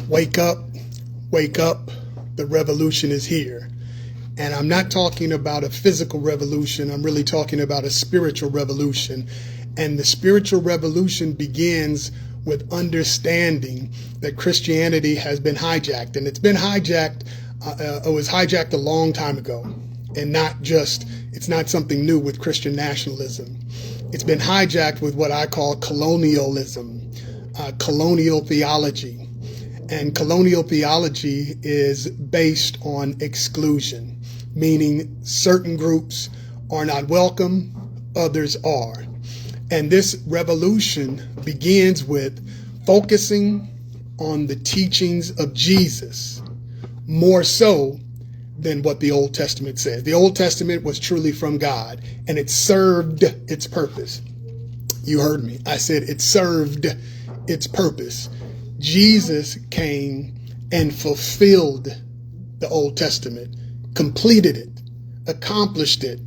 Wake up, wake up, the revolution is here. And I'm not talking about a physical revolution, I'm really talking about a spiritual revolution. And the spiritual revolution begins with understanding that Christianity has been hijacked. And it's been hijacked, it was hijacked a long time ago. And it's not something new with Christian nationalism. It's been hijacked with what I call colonialism, colonial theology. And colonial theology is based on exclusion, meaning certain groups are not welcome, others are. And this revolution begins with focusing on the teachings of Jesus more so than what the Old Testament says. The Old Testament was truly from God, and it served its purpose. You heard me. I said it served its purpose. Jesus came and fulfilled the Old Testament, completed it, accomplished it.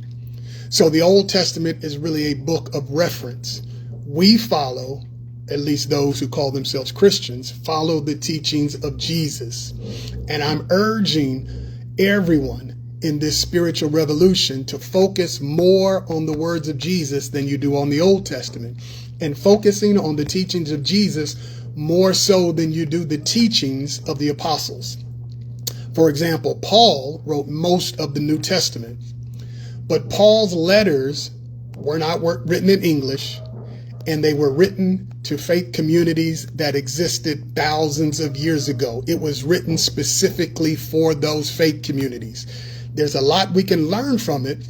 So the Old Testament is really a book of reference. We follow, at least those who call themselves Christians, follow the teachings of Jesus. And I'm urging everyone in this spiritual revolution to focus more on the words of Jesus than you do on the Old Testament, and focusing on the teachings of Jesus more so than you do the teachings of the apostles. For example, Paul wrote most of the New Testament, but Paul's letters were not written in English, and they were written to faith communities that existed thousands of years ago. It was written specifically for those faith communities. There's a lot we can learn from it,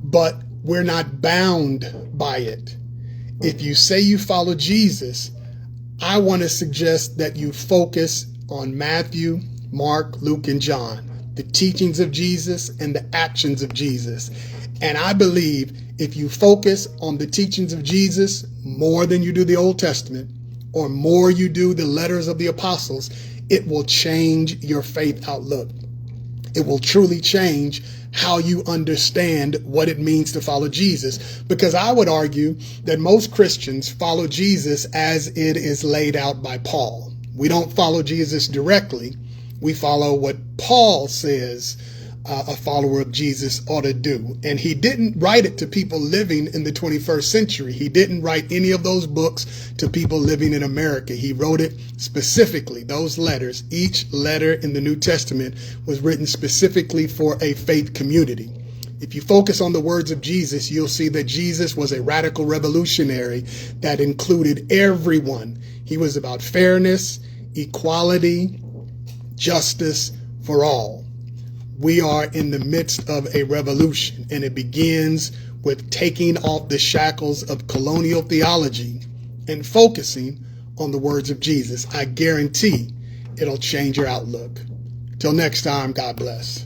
but we're not bound by it. If you say you follow Jesus, I want to suggest that you focus on Matthew, Mark, Luke, and John, the teachings of Jesus and the actions of Jesus. And I believe if you focus on the teachings of Jesus more than you do the Old Testament, or more you do the letters of the apostles, it will change your faith outlook. It will truly change how you understand what it means to follow Jesus. Because I would argue that most Christians follow Jesus as it is laid out by Paul. We don't follow Jesus directly. We follow what Paul says a follower of Jesus ought to do. And he didn't write it to people living in the 21st century. He didn't write any of those books to people living in America. He wrote it specifically, those letters. Each letter in the New Testament was written specifically for a faith community. If you focus on the words of Jesus, you'll see that Jesus was a radical revolutionary that included everyone. He was about fairness, equality, justice for all. We are in the midst of a revolution, and it begins with taking off the shackles of colonial theology and focusing on the words of Jesus. I guarantee it'll change your outlook. Till next time, God bless.